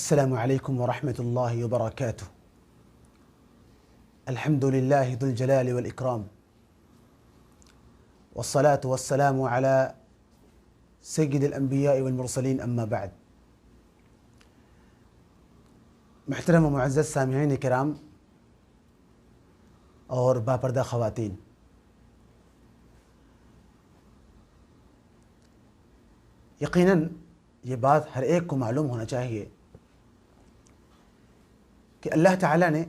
السلام عليكم ورحمة الله وبركاته. الحمد لله ذو الجلال والإكرام، والصلاة والسلام على سيد الأنبياء والمرسلين، أما بعد. محترم و معزز سامعین کرام اور باپردہ خواتین، یقیناً یہ بات ہر ایک کو معلوم ہونا چاہیے کہ اللہ تعالیٰ نے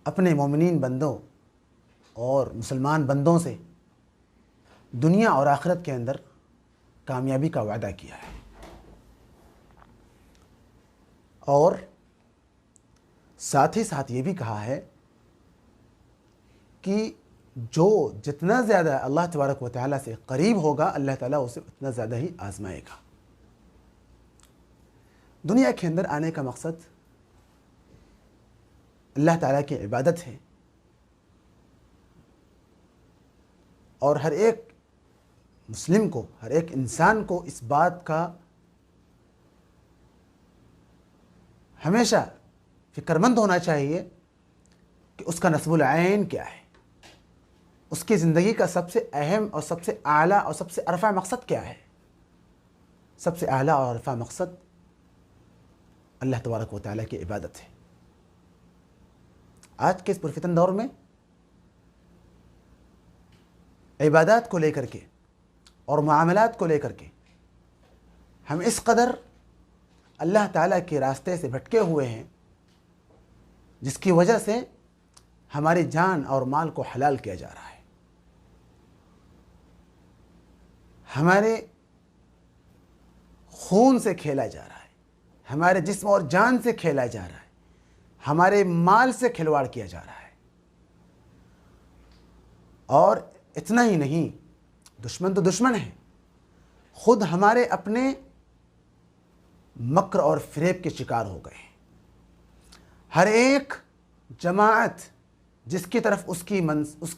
اپنے مومنین بندوں اور مسلمان بندوں سے دنیا اور آخرت کے اندر کامیابی کا وعدہ کیا ہے، اور ساتھ ہی ساتھ یہ بھی کہا ہے کہ جو جتنا زیادہ اللہ تبارک و تعالیٰ سے قریب ہوگا، اللہ تعالیٰ اسے اتنا زیادہ ہی آزمائے گا۔ دنیا کے اندر آنے کا مقصد اللہ تعالیٰ کی عبادت ہے، اور ہر ایک مسلم کو، ہر ایک انسان کو اس بات کا ہمیشہ فکر مند ہونا چاہیے کہ اس کا نصب العین کیا ہے، اس کی زندگی کا سب سے اہم اور سب سے اعلیٰ اور سب سے عرفہ مقصد کیا ہے۔ سب سے اعلیٰ اور عرفہ مقصد اللہ تبارک و تعالیٰ کی عبادت ہے۔ آج کے اس پرفتن دور میں عبادات کو لے کر کے اور معاملات کو لے کر کے ہم اس قدر اللہ تعالیٰ کے راستے سے بھٹکے ہوئے ہیں، جس کی وجہ سے ہماری جان اور مال کو حلال کیا جا رہا ہے، ہمارے خون سے کھیلا جا رہا ہے، ہمارے جسم اور جان سے کھیلا جا رہا ہے، ہمارے مال سے کھلواڑ کیا جا رہا ہے۔ اور اتنا ہی نہیں، دشمن تو دشمن ہے، خود ہمارے اپنے مکر اور فریب کے شکار ہو گئے ہیں۔ ہر ایک جماعت جس کی طرف اس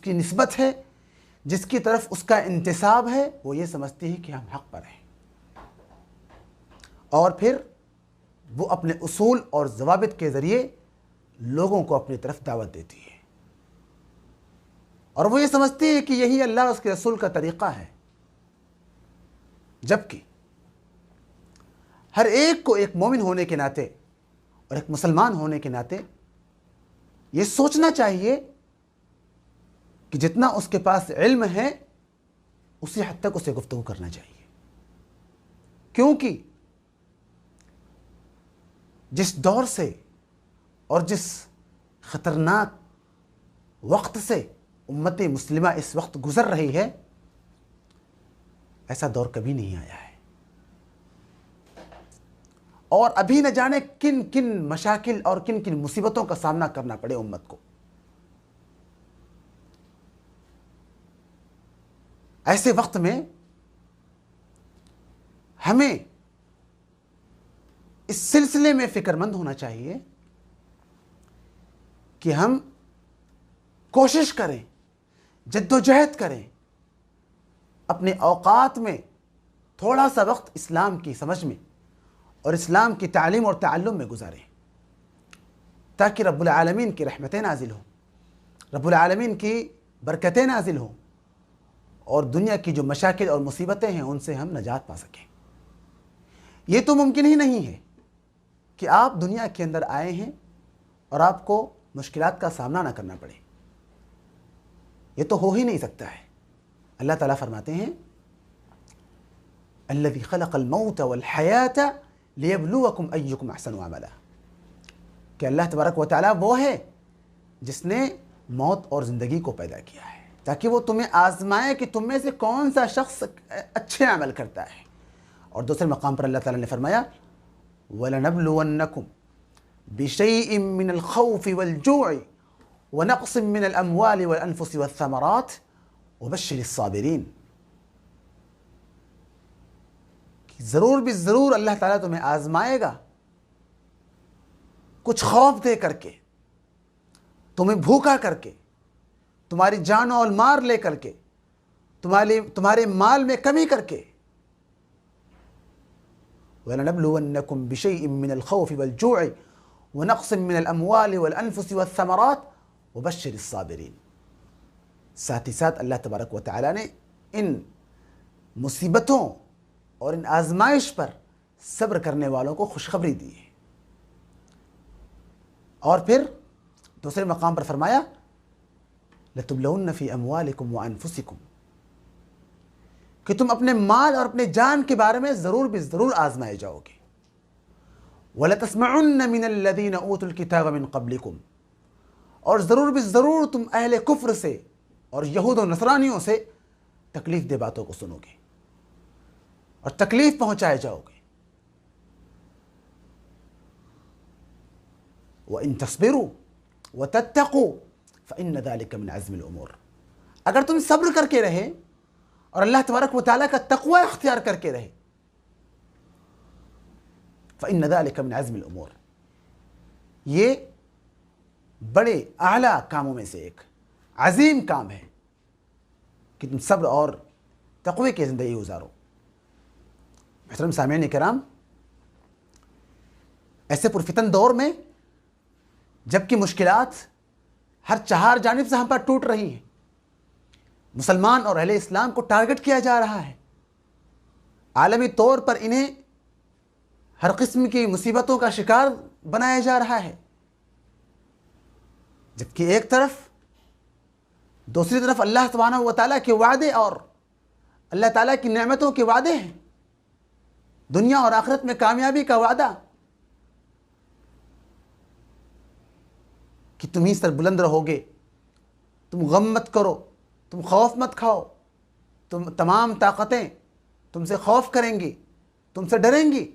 کی نسبت ہے، جس کی طرف اس کا انتساب ہے، وہ یہ سمجھتی ہے کہ ہم حق پر ہیں، اور پھر وہ اپنے اصول اور ضوابط کے ذریعے لوگوں کو اپنی طرف دعوت دیتی ہے، اور وہ یہ سمجھتی ہے کہ یہی اللہ اس کے رسول کا طریقہ ہے، جبکہ ہر ایک کو ایک مومن ہونے کے ناطے اور ایک مسلمان ہونے کے ناطے یہ سوچنا چاہیے کہ جتنا اس کے پاس علم ہے اسی حد تک اسے گفتگو کرنا چاہیے، کیونکہ جس دور سے اور جس خطرناک وقت سے امت مسلمہ اس وقت گزر رہی ہے، ایسا دور کبھی نہیں آیا ہے، اور ابھی نہ جانے کن کن مشاکل اور کن کن مصیبتوں کا سامنا کرنا پڑے امت کو۔ ایسے وقت میں ہمیں اس سلسلے میں فکر مند ہونا چاہیے کہ ہم کوشش کریں، جدوجہد کریں، اپنے اوقات میں تھوڑا سا وقت اسلام کی سمجھ میں اور اسلام کی تعلیم اور تعلم میں گزاریں، تاکہ رب العالمین کی رحمتیں نازل ہوں، رب العالمین کی برکتیں نازل ہوں، اور دنیا کی جو مشاکل اور مصیبتیں ہیں ان سے ہم نجات پا سکیں۔ یہ تو ممکن ہی نہیں ہے کہ آپ دنیا کے اندر آئے ہیں اور آپ کو مشکلات کا سامنا نہ کرنا پڑے، یہ تو ہو ہی نہیں سکتا ہے۔ اللہ تعالیٰ فرماتے ہیں الذی خلق الموت والحیات لیبلوکم ایکم احسن عملا، کہ اللہ تبارک و تعالیٰ وہ ہے جس نے موت اور زندگی کو پیدا کیا ہے تاکہ وہ تمہیں آزمائے کہ تم میں سے کون سا شخص اچھے عمل کرتا ہے۔ اور دوسرے مقام پر اللہ تعالیٰ نے فرمایا وَلَنَبْلُوَنَّكُمْ بِشَيْءٍ مِّنَ الْخَوْفِ وَالْجُوعِ وَنَقْصٍ مِّنَ الْأَمْوَالِ وَالْأَنفُسِ وَالثَّمَرَاتِ وَبَشِّرِ الصَّابِرِينَ، ضرور بھی ضرور اللہ تعالیٰ تمہیں آزمائے گا، کچھ خوف دے کر کے، تمہیں بھوکا کر کے، تمہاری جان اور مال لے کر کے، تمہارے مال میں کمی کر کے، وَلَنَبْلُوَنَّكُمْ بِشَيْءٍ مِّنَ الْخَوْفِ وَالْجُوعِ وَنَقْصٍ مِّنَ الْأَمْوَالِ وَالْأَنفُسِ وَالثَّمَرَاتِ وَبَشِّرِ الصَّابِرِينَ۔ ساتھ ہی ساتھ اللہ تبارک و تعالیٰ نے ان مصیبتوں اور ان آزمائش پر صبر کرنے والوں کو خوشخبری دی ہے۔ اور پھر دوسرے مقام پر فرمایا لَتُبْلَوُنَّ فِي أَمْوَالِكُمْ وَأَنفُسِكُمْ، کہ تم اپنے مال اور اپنے جان کے بارے میں ضرور بھی ضرور آزمائے جاؤ گے۔ وَلَتَسْمَعُنَّ مِنَ الَّذِينَ أُوتُوا الْكِتَابَ مِنْ قَبْلِكُمْ، اور ضرور بھی ضرور تم اہل کفر سے اور یہود و نصرانیوں سے تکلیف دہ باتوں کو سنو گے اور تکلیف پہنچائے جاؤ گے۔ وَإِن تَصْبِرُوا وَتَتَّقُوا فَإِنَّ ذَلِكَ مِنْ عَزْمِ الْأُمُورِ، اگر تم صبر کر کے رہے اور اللہ تبارک و تعالیٰ کا تقوی اختیار کر کے رہے، فَإِنَّ ذَلِكَ مِنْ عَزْمِ الْأُمُورِ، یہ بڑے اعلیٰ کاموں میں سے ایک عظیم کام ہے کہ تم صبر اور تقوی کی زندگی گزارو۔ محترم سامعین کرام، ایسے پرفتن دور میں جبکہ مشکلات ہر چہار جانب سے ہم پر ٹوٹ رہی ہیں، مسلمان اور اہل اسلام کو ٹارگٹ کیا جا رہا ہے، عالمی طور پر انہیں ہر قسم کی مصیبتوں کا شکار بنایا جا رہا ہے، جبکہ ایک طرف دوسری طرف اللہ سبحانہ و تعالیٰ کے وعدے اور اللہ تعالیٰ کی نعمتوں کے وعدے ہیں، دنیا اور آخرت میں کامیابی کا وعدہ کہ تم ہی سر بلند رہو گے، تم غم مت کرو، تم خوف مت کھاؤ، تم تمام طاقتیں تم سے خوف کریں گی، تم سے ڈریں گی۔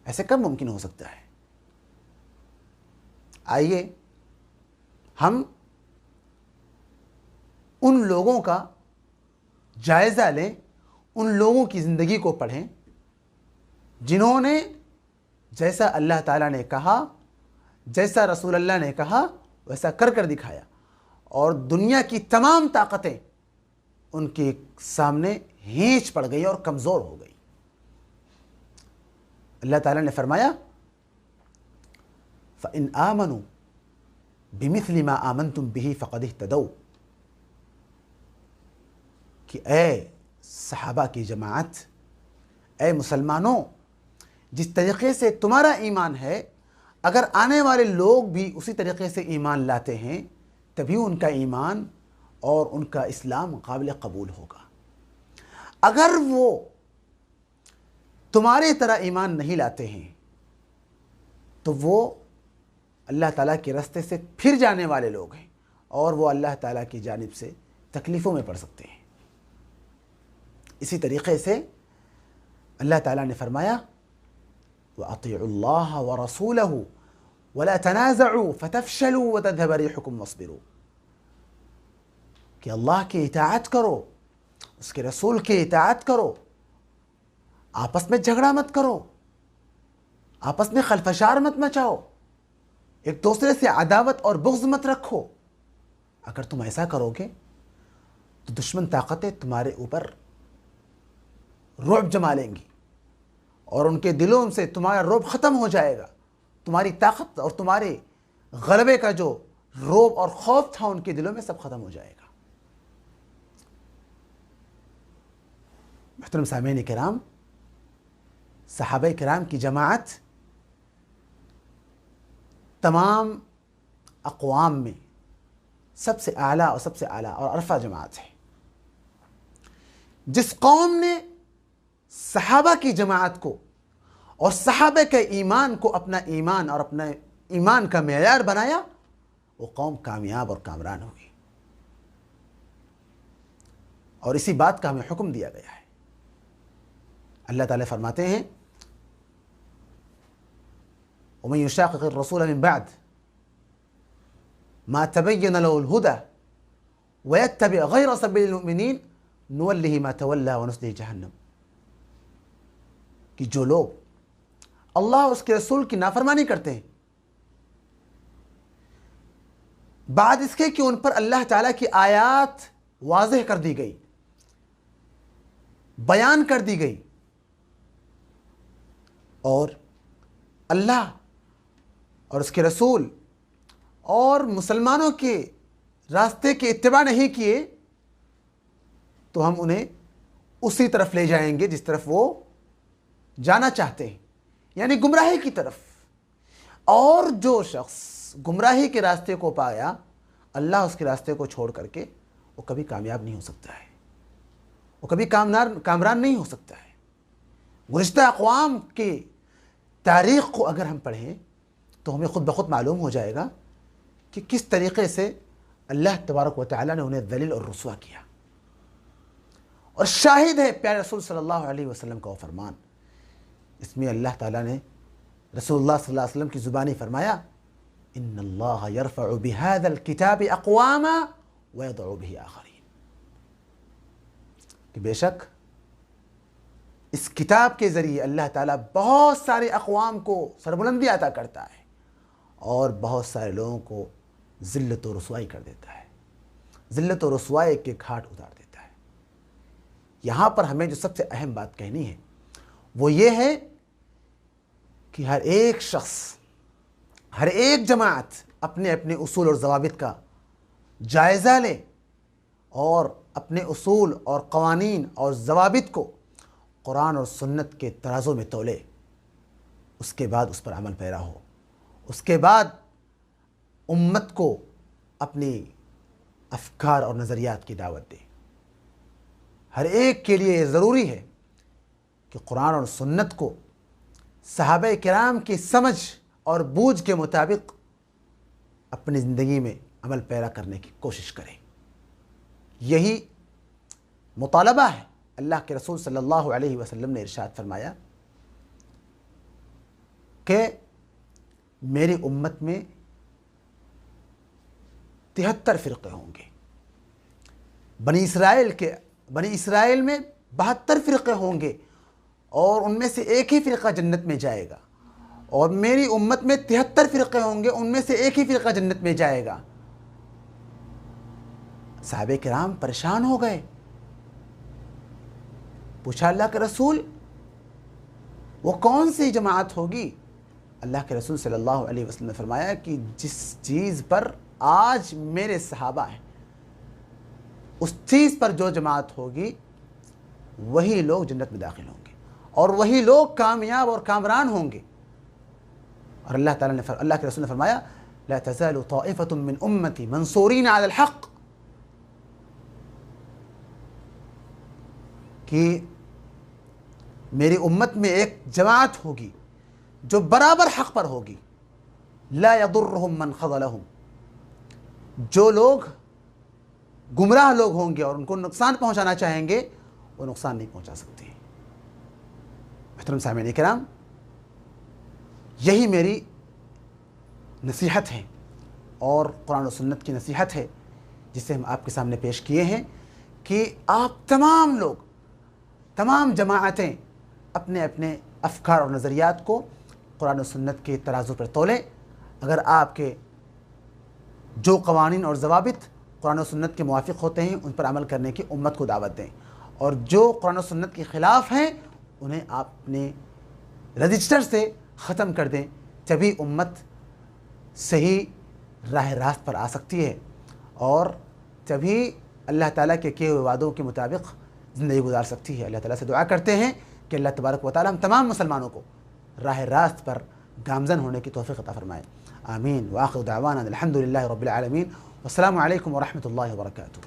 ایسے کب ممکن ہو سکتا ہے؟ آئیے ہم ان لوگوں کا جائزہ لیں، ان لوگوں کی زندگی کو پڑھیں جنہوں نے جیسا اللہ تعالیٰ نے کہا، جیسا رسول اللہ نے کہا ویسا کر کر دکھایا، اور دنیا کی تمام طاقتیں ان کے سامنے ہینچ پڑ گئی اور کمزور ہو گئی۔ اللہ تعالیٰ نے فرمایا فَإِنْ آمَنُوا بِمِثْلِ مَا آمَنْتُمْ بِهِ فَقَدِ اهْتَدَوْا، کہ اے صحابہ کی جماعت، اے مسلمانوں، جس طریقے سے تمہارا ایمان ہے اگر آنے والے لوگ بھی اسی طریقے سے ایمان لاتے ہیں تبھی ان کا ایمان اور ان کا اسلام قابل قبول ہوگا۔ اگر وہ تمہارے طرح ایمان نہیں لاتے ہیں تو وہ اللہ تعالیٰ کے راستے سے پھر جانے والے لوگ ہیں اور وہ اللہ تعالیٰ کی جانب سے تکلیفوں میں پڑ سکتے ہیں۔ اسی طریقے سے اللہ تعالیٰ نے فرمایا وَأَطِيعُوا اللَّهَ وَرَسُولَهُ وَلَا تَنَازَعُوا فَتَفْشَلُوا وَتَذْهَبَ رِيحُكُمْ وَاصْبِرُوا، کہ اللہ کی اطاعت کرو، اس کے رسول کی اطاعت کرو، آپس میں جھگڑا مت کرو، آپس میں خلفشار مت مچاؤ، ایک دوسرے سے عداوت اور بغض مت رکھو۔ اگر تم ایسا کرو گے تو دشمن طاقتیں تمہارے اوپر رعب جما لیں گی اور ان کے دلوں سے تمہارا رعب ختم ہو جائے گا، تمہاری طاقت اور تمہارے غلبے کا جو رعب اور خوف تھا ان کے دلوں میں سب ختم ہو جائے گا۔ محترم سامعین کرام، صحابہ کرام کی جماعت تمام اقوام میں سب سے اعلیٰ اور سب سے اعلیٰ اور عرفہ جماعت ہے۔ جس قوم نے صحابہ کی جماعت کو اور صحابہ کے ایمان کو اپنا ایمان اور اپنا ایمان کا معیار بنایا وہ قوم کامیاب اور کامران ہوگی، اور اسی بات کا ہمیں حکم دیا گیا ہے۔ اللہ تعالیٰ فرماتے ہیں وَمَن يُشَاقِقِ الرَّسُولَ مِن بَعْدِ مَا تَبَيَّنَ لَهُ الْهُدَى وَيَتَّبِعْ غَيْرَ سَبِيلِ الْمُؤْمِنِينَ نُوَلِّهِ مَا تَوَلَّى وَنُصْلِهِ جَهَنَّمَ، کہ جو لوگ اللہ اور اس کے رسول کی نافرمانی کرتے ہیں بعد اس کے کہ ان پر اللہ تعالیٰ کی آیات واضح کر دی گئی، بیان کر دی گئی، اور اللہ اور اس کے رسول اور مسلمانوں کے راستے کی اتباع نہیں کیے تو ہم انہیں اسی طرف لے جائیں گے جس طرف وہ جانا چاہتے ہیں، یعنی گمراہی کی طرف۔ اور جو شخص گمراہی کے راستے کو پایا، اللہ اس کے راستے کو چھوڑ کر کے وہ کبھی کامیاب نہیں ہو سکتا ہے، وہ کبھی کامران نہیں ہو سکتا ہے۔ گزشتہ اقوام کی تاریخ کو اگر ہم پڑھیں تو ہمیں خود بخود معلوم ہو جائے گا کہ کس طریقے سے اللہ تبارک و تعالیٰ نے انہیں ذلیل اور رسوا کیا۔ اور شاہد ہے پیارے رسول صلی اللہ علیہ وسلم کا وہ فرمان، اس میں اللہ تعالیٰ نے رسول اللہ صلی اللہ علیہ وسلم کی زبانی فرمایا، ان اللہ یرفع بهذا الكتاب اقواما ويضع به آخرین، کہ بے شک اس کتاب کے ذریعے اللہ تعالیٰ بہت سارے اقوام کو سربلندی عطا کرتا ہے اور بہت سارے لوگوں کو ذلت و رسوائی کر دیتا ہے، ذلت و رسوائی کے گھاٹ اتار دیتا ہے۔ یہاں پر ہمیں جو سب سے اہم بات کہنی ہے وہ یہ ہے کہ ہر ایک شخص، ہر ایک جماعت اپنے اپنے اصول اور ضوابط کا جائزہ لے اور اپنے اصول اور قوانین اور ضوابط کو قرآن اور سنت کے ترازو میں تولے، اس کے بعد اس پر عمل پیرا ہو، اس کے بعد امت کو اپنی افکار اور نظریات کی دعوت دے۔ ہر ایک کے لیے یہ ضروری ہے کہ قرآن اور سنت کو صحابہ کرام کی سمجھ اور بوجھ کے مطابق اپنی زندگی میں عمل پیرا کرنے کی کوشش کریں۔ یہی مطالبہ ہے۔ اللہ کے رسول صلی اللہ علیہ وسلم نے ارشاد فرمایا کہ میری امت میں 73 فرقے ہوں گے، بنی اسرائیل میں 72 فرقے ہوں گے اور ان میں سے ایک ہی فرقہ جنت میں جائے گا، اور میری امت میں 73 فرقے ہوں گے، ان میں سے ایک ہی فرقہ جنت میں جائے گا۔ صحابہ کرام پریشان ہو گئے، پوچھا اللہ کے رسول وہ کون سی جماعت ہوگی؟ اللہ کے رسول صلی اللہ علیہ وسلم نے فرمایا کہ جس چیز پر آج میرے صحابہ ہیں اس چیز پر جو جماعت ہوگی وہی لوگ جنت میں داخل ہوں گے اور وہی لوگ کامیاب اور کامران ہوں گے۔ اور اللہ کے رسول نے فرمایا لا تزال طائفة من امتی منصورین علی الحق، کہ میری امت میں ایک جماعت ہوگی جو برابر حق پر ہوگی، لا یضرهم من خذلهم، جو لوگ گمراہ لوگ ہوں گے اور ان کو نقصان پہنچانا چاہیں گے وہ نقصان نہیں پہنچا سکتے۔ محترم سامعین کرام، یہی میری نصیحت ہے اور قرآن و سنت کی نصیحت ہے جسے ہم آپ کے سامنے پیش کیے ہیں کہ آپ تمام لوگ، تمام جماعتیں اپنے اپنے افکار اور نظریات کو قرآن و سنت کے ترازو پر تولیں۔ اگر آپ کے جو قوانین اور ضوابط قرآن و سنت کے موافق ہوتے ہیں ان پر عمل کرنے کی امت کو دعوت دیں، اور جو قرآن و سنت کے خلاف ہیں انہیں آپ اپنے رجسٹر سے ختم کر دیں، تبھی امت صحیح راہ راست پر آ سکتی ہے اور تبھی اللہ تعالیٰ کے کیے ہوئے وعدوں کے مطابق زندگی گزار سکتی ہے۔ اللہ تعالیٰ سے دعا کرتے ہیں کہ اللہ تبارک و تعالیٰ ہم تمام مسلمانوں کو راہ راست پر گامزن ہونے کی توفیق عطا فرمائے۔ آمین۔ وآخر دعوانا الحمد للہ رب العالمین، والسلام علیکم ورحمۃ اللہ وبرکاتہ۔